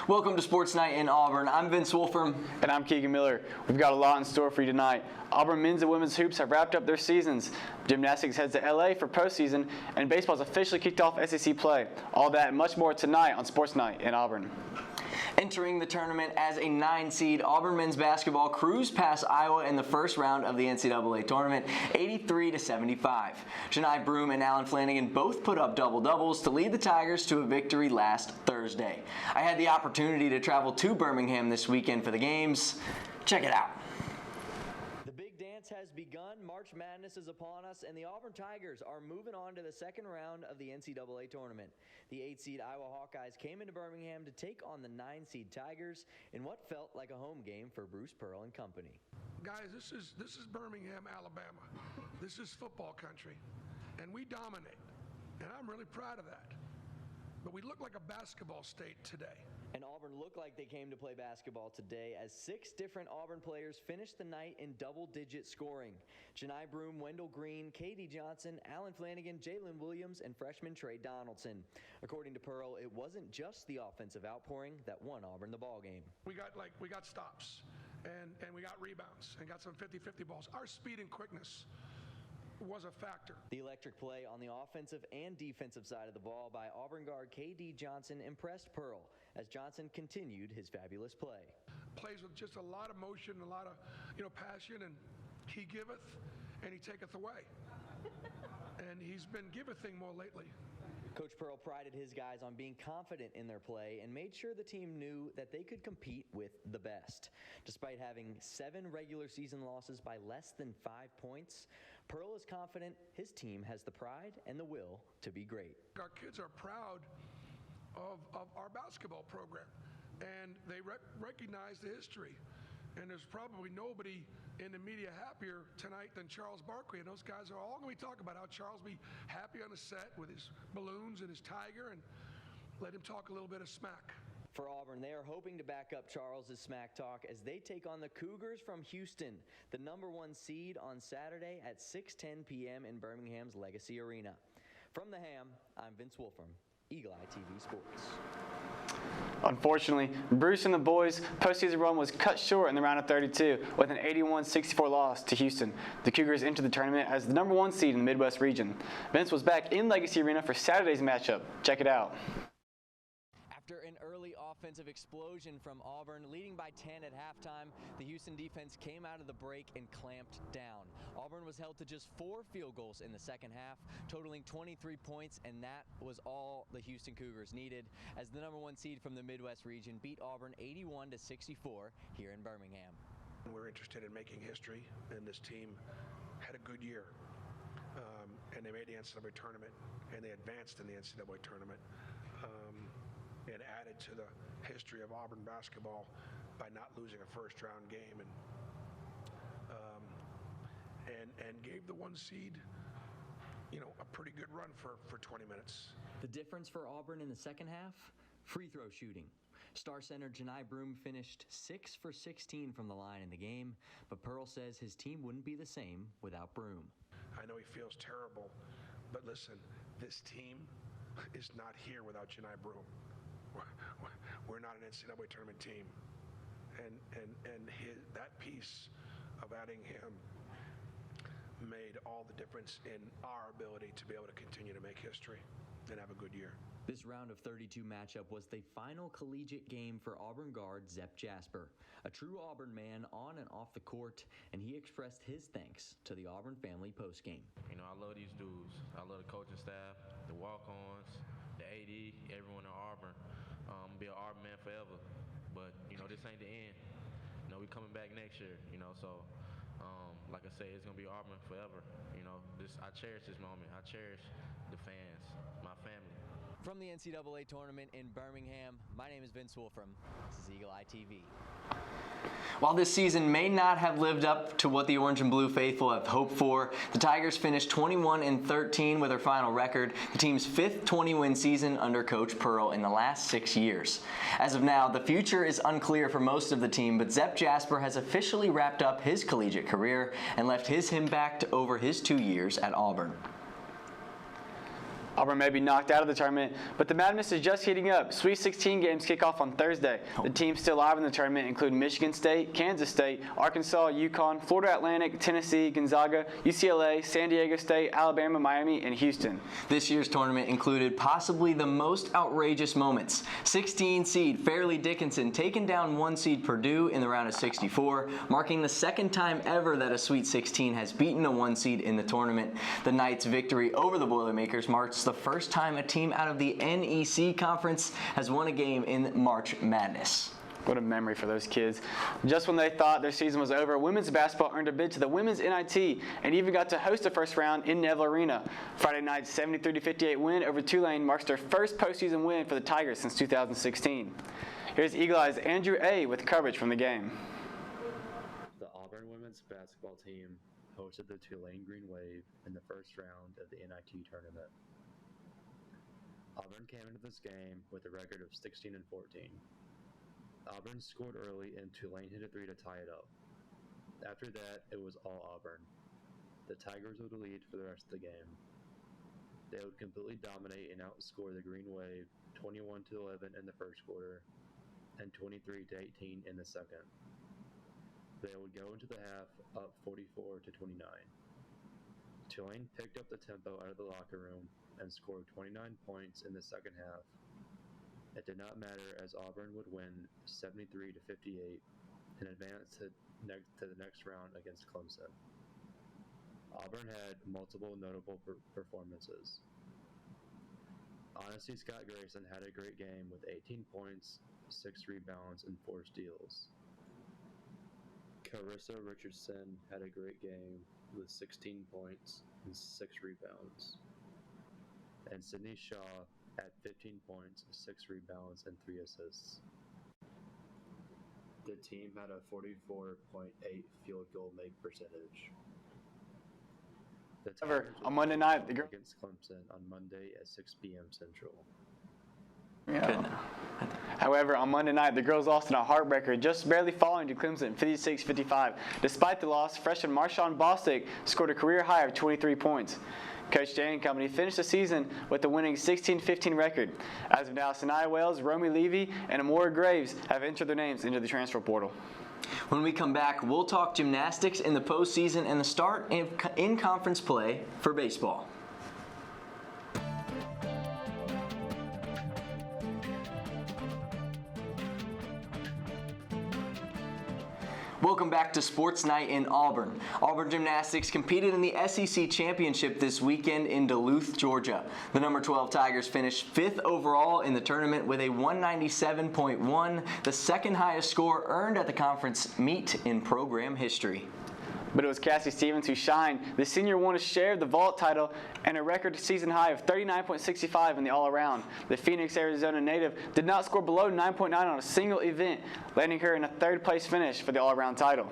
Welcome to Sports Night in Auburn. I'm Vince Wolfram. And I'm Kegan Miller. We've got a lot in store for you tonight. Auburn men's and women's hoops have wrapped up their seasons. Gymnastics heads to LA for postseason, and baseball's officially kicked off SEC play. All that and much more tonight on Sports Night in Auburn. Entering the tournament as a 9 seed, Auburn men's basketball cruised past Iowa in the first round of the NCAA tournament, 83-75. Joleigh Broome and Alan Flanagan both put up double-doubles to lead the Tigers to a victory last Thursday. I had the opportunity to travel to Birmingham this weekend for the games. Check it out. Has begun. March Madness is upon us, and the Auburn Tigers are moving on to the second round of the NCAA tournament. The 8-seed Iowa Hawkeyes came into Birmingham to take on the 9-seed Tigers in what felt like a home game for Bruce Pearl and company. Guys, this is Birmingham, Alabama. This is football country, and we dominate, and I'm really proud of that. But we look like a basketball state today. And Auburn looked like they came to play basketball today as 6 different Auburn players finished the night in double-digit scoring. Joleigh Broome, Wendell Green, Katie Johnson, Alan Flanagan, Jalen Williams, and freshman Trey Donaldson. According to Pearl, it wasn't just the offensive outpouring that won Auburn the ball game. We got stops, and we got rebounds, and got some 50-50 balls. Our speed and quickness was a factor. The electric play on the offensive and defensive side of the ball by Auburn guard K.D. Johnson impressed Pearl as Johnson continued his fabulous play. Plays with just a lot of motion, a lot of passion, and he giveth and he taketh away. And he's been givething more lately. Coach Pearl prided his guys on being confident in their play and made sure the team knew that they could compete with the best. Despite having 7 regular season losses by less than 5 points, Pearl is confident his team has the pride and the will to be great. Our kids are proud of our basketball program, and they recognize the history. And there's probably nobody in the media happier tonight than Charles Barkley. And those guys are all going to be talking about how Charles be happy on the set with his balloons and his tiger, and let him talk a little bit of smack. For Auburn, they are hoping to back up Charles's smack talk as they take on the Cougars from Houston, the #1 seed, on Saturday at 6:10 p.m. in Birmingham's Legacy Arena. From the Ham, I'm Vince Wolfram, Eagle Eye TV Sports. Unfortunately, Bruce and the boys' postseason run was cut short in the round of 32 with an 81-64 loss to Houston. The Cougars entered the tournament as the #1 seed in the Midwest region. Vince was back in Legacy Arena for Saturday's matchup. Check it out. After an early offensive explosion from Auburn, leading by 10 at halftime, the Houston defense came out of the break and clamped down. Auburn was held to just 4 field goals in the second half, totaling 23 points, and that was all the Houston Cougars needed as the #1 seed from the Midwest region beat Auburn 81-64 here in Birmingham. We're interested in making history, and this team had a good year. And they made the NCAA tournament, and they advanced in the NCAA tournament. And added to the history of Auburn basketball by not losing a first-round game, and gave the 1 seed, a pretty good run for 20 minutes. The difference for Auburn in the second half? Free throw shooting. Star center Joleigh Broome finished 6 for 16 from the line in the game, but Pearl says his team wouldn't be the same without Broome. I know he feels terrible, but listen, this team is not here without Joleigh Broome. We're not an NCAA tournament team, and that piece of adding him made all the difference in our ability to be able to continue to make history and have a good year. This round of 32 matchup was the final collegiate game for Auburn guard Zep Jasper, a true Auburn man on and off the court, and he expressed his thanks to the Auburn family postgame. I love these dudes. I love the coaching staff, the walk-ons, the AD, everyone in Auburn. Be an Auburn man forever, but this ain't the end. We coming back next year. So like I say, it's gonna be Auburn forever. I cherish this moment. I cherish the fans, my family. From the NCAA tournament in Birmingham, my name is Vince Wolfram. This is Eagle Eye TV. While this season may not have lived up to what the Orange and Blue faithful have hoped for, the Tigers finished 21-13 with their final record, the team's 5th 20-win season under Coach Pearl in the last 6 years. As of now, the future is unclear for most of the team, but Zep Jasper has officially wrapped up his collegiate career and left his impact over his 2 years at Auburn. Auburn may be knocked out of the tournament, but the madness is just heating up. Sweet 16 games kick off on Thursday. The teams still live in the tournament include Michigan State, Kansas State, Arkansas, UConn, Florida Atlantic, Tennessee, Gonzaga, UCLA, San Diego State, Alabama, Miami, and Houston. This year's tournament included possibly the most outrageous moments. 16 seed Fairleigh Dickinson taking down 1 seed Purdue in the round of 64, marking the second time ever that a Sweet 16 has beaten a 1 seed in the tournament. The Knights' victory over the Boilermakers marks the first time a team out of the NEC conference has won a game in March Madness. What a memory for those kids. Just when they thought their season was over, women's basketball earned a bid to the Women's NIT and even got to host the first round in Neville Arena. Friday night's 73-58 win over Tulane marks their first postseason win for the Tigers since 2016. Here's Eagle Eye's Andrew A. with coverage from the game. The Auburn women's basketball team hosted the Tulane Green Wave in the first round of the NIT tournament. Auburn came into this game with a record of 16-14. Auburn scored early and Tulane hit a 3 to tie it up. After that, it was all Auburn. The Tigers would lead for the rest of the game. They would completely dominate and outscore the Green Wave 21-11 in the first quarter and 23-18 in the second. They would go into the half up 44-29. Tulane picked up the tempo out of the locker room and scored 29 points in the second half. It did not matter as Auburn would win 73-58 and advance to the next round against Clemson. Auburn had multiple notable performances. Honestly, Scott Grayson had a great game with 18 points, 6 rebounds, and 4 steals. Carissa Richardson had a great game with 16 points and 6 rebounds. And Sydney Shaw had 15 points, 6 rebounds, and 3 assists. The team had a 44.8 field goal make percentage. The Tigers On Monday night, the against Clemson on Monday at 6 p.m. Central. However, on Monday night, the girls lost in a heartbreaker, just barely falling to Clemson 56-55. Despite the loss, freshman Marshawn Bostic scored a career high of 23 points. Coach Jay and company finished the season with a winning 16-15 record. As of now, Sanaya Wells, Romy Levy, and Amora Graves have entered their names into the transfer portal. When we come back, we'll talk gymnastics in the postseason and the start in conference play for baseball. Welcome back to Sports Night in Auburn. Auburn Gymnastics competed in the SEC Championship this weekend in Duluth, Georgia. The number 12 Tigers finished 5th overall in the tournament with a 197.1, the second highest score earned at the conference meet in program history. But it was Cassie Stevens who shined. The senior won a share of the vault title and a record season high of 39.65 in the all-around. The Phoenix, Arizona native did not score below 9.9 on a single event, landing her in a third-place finish for the all-around title.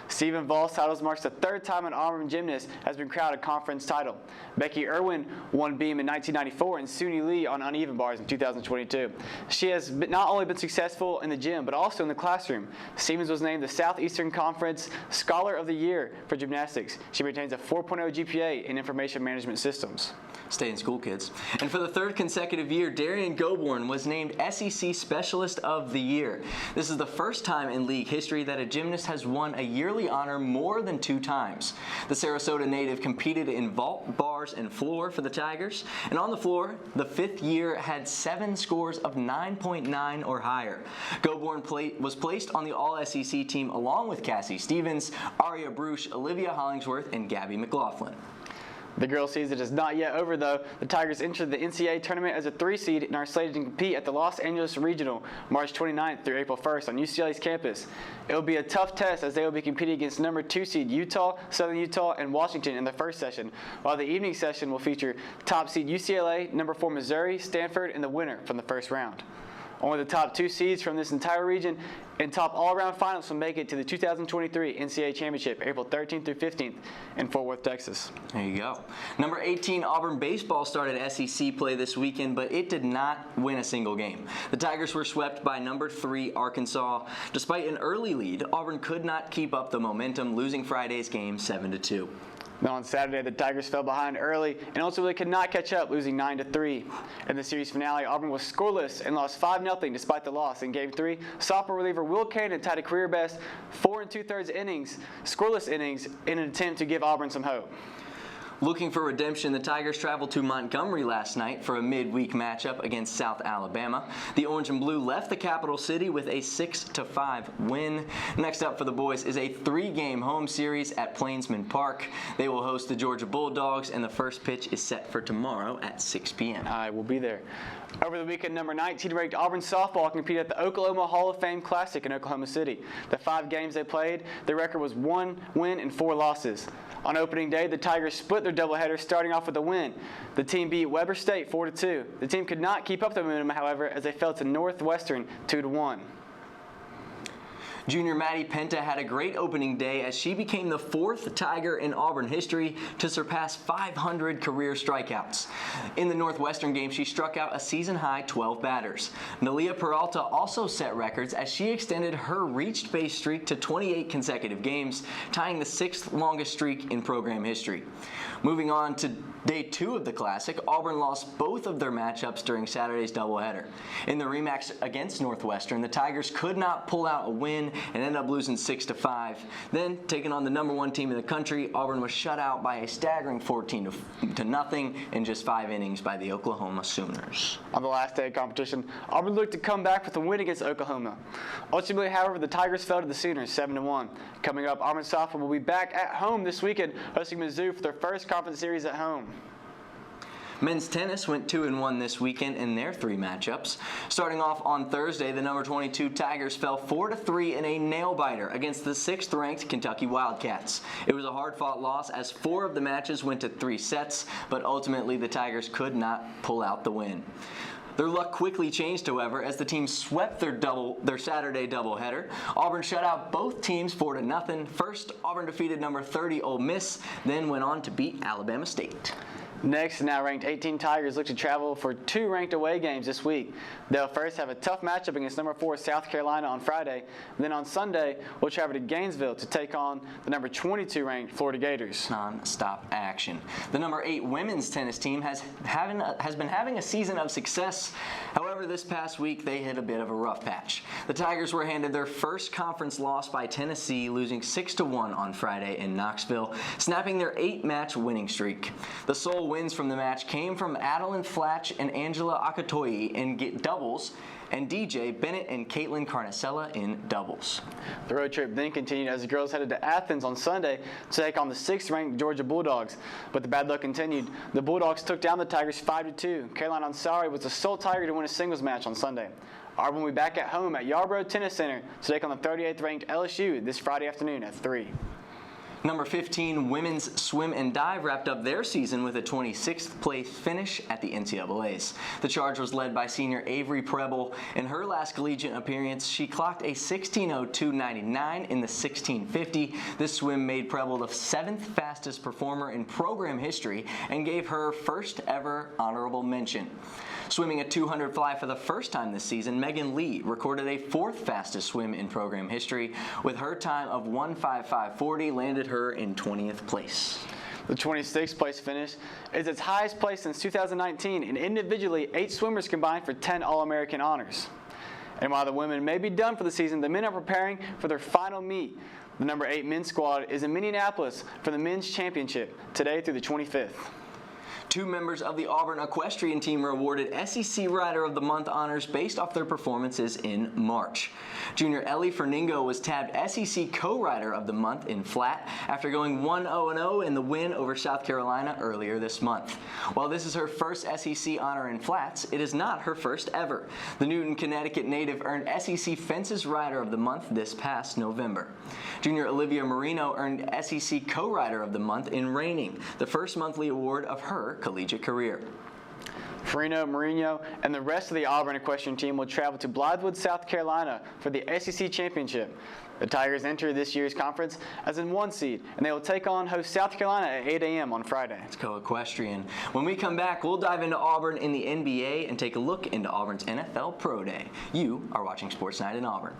Stephen Vols' titles marks the third time an Auburn gymnast has been crowned a conference title. Becky Irwin won beam in 1994 and Suni Lee on uneven bars in 2022. She has not only been successful in the gym, but also in the classroom. Stevens was named the Southeastern Conference Scholar of the Year for gymnastics. She maintains a 4.0 GPA in information management systems. Stay in school, kids. And for the third consecutive year, Darian Goborn was named SEC Specialist of the Year. This is the first time in league history that a gymnast has won a yearly honor more than 2 times. The Sarasota native competed in vault, bars, and floor for the Tigers. And on the floor, the 5th year had 7 scores of 9.9 or higher. Goborn was placed on the All-SEC team along with Cassie Stevens, Aria Bruce, Olivia Hollingsworth, and Gabby McLaughlin. The girls' season is not yet over, though. The Tigers entered the NCAA tournament as a 3 seed and are slated to compete at the Los Angeles Regional March 29th through April 1st on UCLA's campus. It will be a tough test as they will be competing against number 2 seed Utah, Southern Utah, and Washington in the first session, while the evening session will feature top seed UCLA, number 4 Missouri, Stanford, and the winner from the first round. Only the top 2 seeds from this entire region and top all-around finals will make it to the 2023 NCAA Championship, April 13th through 15th in Fort Worth, Texas. There you go. Number 18 Auburn baseball started SEC play this weekend, but it did not win a single game. The Tigers were swept by number 3 Arkansas. Despite an early lead, Auburn could not keep up the momentum, losing Friday's game 7-2. Then on Saturday, the Tigers fell behind early and ultimately could not catch up, losing 9-3. In the series finale, Auburn was scoreless and lost 5-0 despite the loss. In Game 3, sophomore reliever Will Kegan tied a career-best 4 2/3 innings, scoreless innings, in an attempt to give Auburn some hope. Looking for redemption, the Tigers traveled to Montgomery last night for a midweek matchup against South Alabama. The Orange and Blue left the capital city with a 6-5 win. Next up for the boys is a 3-game home series at Plainsman Park. They will host the Georgia Bulldogs, and the first pitch is set for tomorrow at 6 p.m. I will be there. Over the weekend, number 19 ranked Auburn softball competed at the Oklahoma Hall of Fame Classic in Oklahoma City. The 5 games they played, their record was 1 win and 4 losses. On opening day, the Tigers split their doubleheader, starting off with a win. The team beat Weber State 4-2. The team could not keep up the momentum, however, as they fell to Northwestern 2-1. Junior Maddie Penta had a great opening day as she became the 4th Tiger in Auburn history to surpass 500 career strikeouts. In the Northwestern game, she struck out a season-high 12 batters. Nalia Peralta also set records as she extended her reached base streak to 28 consecutive games, tying the 6th longest streak in program history. Moving on to Day 2 of the Classic, Auburn lost both of their matchups during Saturday's doubleheader. In the rematch against Northwestern, the Tigers could not pull out a win and ended up losing 6-5. Then, taking on the number 1 team in the country, Auburn was shut out by a staggering 14-0 in just 5 innings by the Oklahoma Sooners. On the last day of competition, Auburn looked to come back with a win against Oklahoma. Ultimately, however, the Tigers fell to the Sooners 7-1. Coming up, Auburn softball will be back at home this weekend, hosting Mizzou for their first conference series at home. Men's tennis went 2-1 this weekend in their 3 matchups. Starting off on Thursday, the number 22 Tigers fell 4-3 in a nail-biter against the 6th-ranked Kentucky Wildcats. It was a hard-fought loss as 4 of the matches went to 3 sets, but ultimately the Tigers could not pull out the win. Their luck quickly changed, however, as the team swept their Saturday doubleheader. Auburn shut out both teams 4-0. First, Auburn defeated number 30 Ole Miss, then went on to beat Alabama State. Next, now ranked 18 Tigers look to travel for 2 ranked away games this week. They'll first have a tough matchup against number 4 South Carolina on Friday. Then on Sunday, we'll travel to Gainesville to take on the number 22 ranked Florida Gators. Non-stop action. The number 8 women's tennis team has been having a season of success. However, this past week they hit a bit of a rough patch. The Tigers were handed their first conference loss by Tennessee, losing 6-1 on Friday in Knoxville, snapping their 8-match winning streak. The sole wins from the match came from Adeline Flatch and Angela Akatoyi in doubles, and DJ Bennett and Caitlin Carnicella in doubles. The road trip then continued as the girls headed to Athens on Sunday to take on the 6th-ranked Georgia Bulldogs. But the bad luck continued. The Bulldogs took down the Tigers 5-2. Caroline Ansari was the sole Tiger to win a singles match on Sunday. Auburn will be back at home at Yarborough Tennis Center to take on the 38th-ranked LSU this Friday afternoon at 3. Number 15 women's swim and dive wrapped up their season with a 26th place finish at the NCAAs. The charge was led by senior Avery Preble. In her last collegiate appearance, she clocked a 16:02.99 in the 1650. This swim made Preble the 7th fastest performer in program history and gave her first ever honorable mention. Swimming a 200 fly for the first time this season, Megan Lee recorded a 4th fastest swim in program history, with her time of 1:55.40 landed her in 20th place. The 26th place finish is its highest place since 2019, and individually, 8 swimmers combined for 10 All-American honors. And while the women may be done for the season, the men are preparing for their final meet. The number 8 men's squad is in Minneapolis for the men's championship today through the 25th. 2 members of the Auburn equestrian team were awarded SEC Rider of the Month honors based off their performances in March. Junior Ellie Ferningo was tabbed SEC Co-Rider of the Month in flat after going 1-0-0 in the win over South Carolina earlier this month. While this is her first SEC honor in flats, it is not her first ever. The Newton, Connecticut native earned SEC Fences Rider of the Month this past November. Junior Olivia Marino earned SEC Co-Rider of the Month in reining, the first monthly award of her collegiate career. Farino, Marino, and the rest of the Auburn equestrian team will travel to Blythewood, South Carolina for the SEC Championship. The Tigers enter this year's conference as in 1 seed, and they will take on host South Carolina at 8 a.m. on Friday. Let's go equestrian. When we come back, we'll dive into Auburn in the NBA and take a look into Auburn's NFL Pro Day. You are watching Sports Night in Auburn.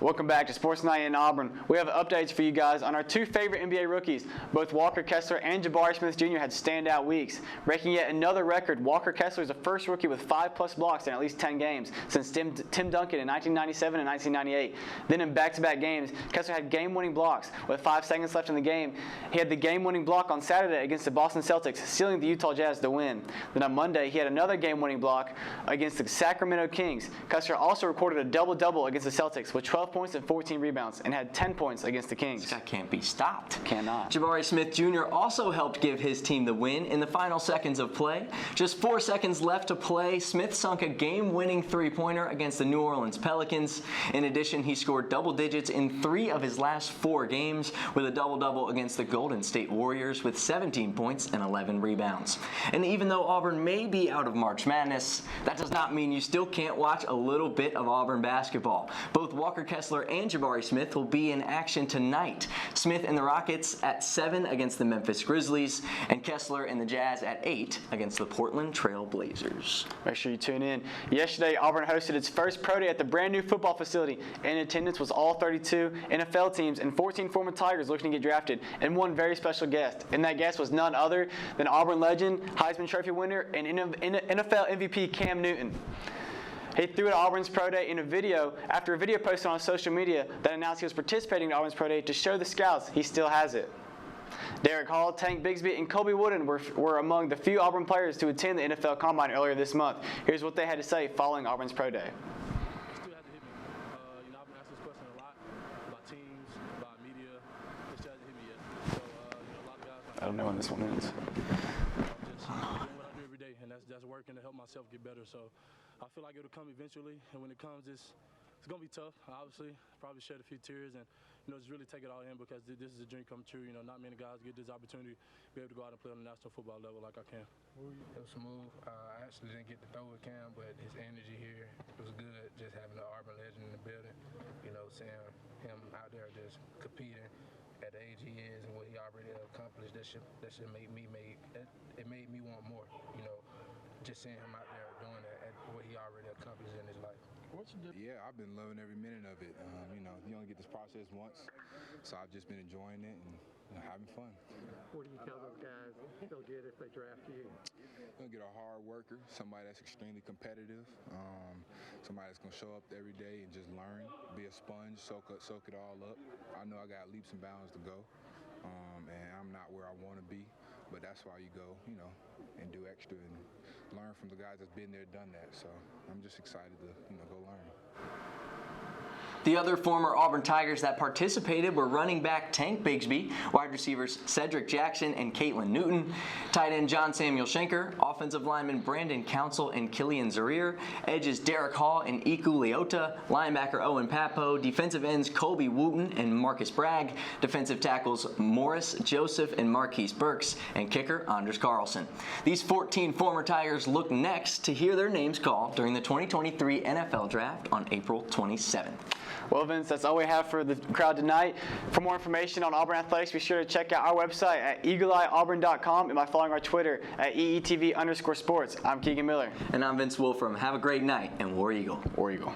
Welcome back to Sports Night in Auburn. We have updates for you guys on our two favorite NBA rookies. Both Walker Kessler and Jabari Smith Jr. had standout weeks. Breaking yet another record, Walker Kessler is the first rookie with 5+ blocks in at least 10 games since Tim Duncan in 1997 and 1998. Then in back-to-back games, Kessler had game-winning blocks. With 5 seconds left in the game, he had the game-winning block on Saturday against the Boston Celtics, sealing the Utah Jazz to win. Then on Monday, he had another game-winning block against the Sacramento Kings. Kessler also recorded a double-double against the Celtics with 12 points and 14 rebounds, and had 10 points against the Kings. This guy can't be stopped. Cannot. Jabari Smith Jr. also helped give his team the win in the final seconds of play. Just 4 seconds left to play, Smith sunk a game-winning three-pointer against the New Orleans Pelicans. In addition, he scored double digits in 3 of his last 4 games, with a double-double against the Golden State Warriors with 17 points and 11 rebounds. And even though Auburn may be out of March Madness, that does not mean you still can't watch a little bit of Auburn basketball. Both Walker Kessler and Jabari Smith will be in action tonight. Smith and the Rockets at 7 against the Memphis Grizzlies, and Kessler and the Jazz at 8 against the Portland Trail Blazers. Make sure you tune in. Yesterday, Auburn hosted its first pro day at the brand new football facility. In attendance was all 32 NFL teams and 14 former Tigers looking to get drafted, and one very special guest. And that guest was none other than Auburn legend, Heisman Trophy winner, and NFL MVP Cam Newton. He threw at Auburn's Pro Day in a video after a video posted on social media that announced he was participating in Auburn's Pro Day to show the scouts he still has it. Derek Hall, Tank Bigsby, and Kobe Wooden were among the few Auburn players to attend the NFL Combine earlier this month. Here's what they had to say following Auburn's Pro Day. It still hasn't hit me. I've been asked this question a lot about teams, about media. It still hasn't hit me yet. So, a lot of guys. I don't know when this one ends. Just doing what I do every day, and that's working to help myself get better. So I feel like it'll come eventually, and when it comes, it's going to be tough, obviously. Probably shed a few tears and, just really take it all in because this is a dream come true. Not many guys get this opportunity to be able to go out and play on the national football level like I can. It was smooth. I actually didn't get to throw with Cam, but his energy here was good. Just having the Auburn legend in the building, seeing him out there just competing at the age he is and what he already accomplished. That should make me it made me want more. Just seeing him out there doing that at what he already accomplished in his life. Yeah, I've been loving every minute of it. You only get this process once, so I've just been enjoying it and having fun. What do you tell those guys they'll get if they draft you? You'll get a hard worker, somebody that's extremely competitive, somebody that's going to show up every day and just learn, be a sponge, soak it all up. I know I got leaps and bounds to go, and I'm not where I want to be, but that's why you go, and do extra and learn from the guys that's been there, done that. So I'm just excited to, go learn. The other former Auburn Tigers that participated were running back Tank Bigsby, wide receivers Cedric Jackson and Caitlin Newton, tight end John Samuel Schenker, offensive linemen Brandon Council and Killian Zarir, edges Derek Hall and Iku Leota, linebacker Owen Papo, defensive ends Kobe Wooten and Marcus Bragg, defensive tackles Morris Joseph and Marquise Burks, and kicker Anders Carlson. These 14 former Tigers look next to hear their names called during the 2023 NFL Draft on April 27th. Well, Vince, that's all we have for the crowd tonight. For more information on Auburn Athletics, be sure to check out our website at eagleeyeauburn.com and by following our Twitter at EETV_sports. I'm Kegan Miller. And I'm Vince Wolfram. Have a great night, and War Eagle. War Eagle.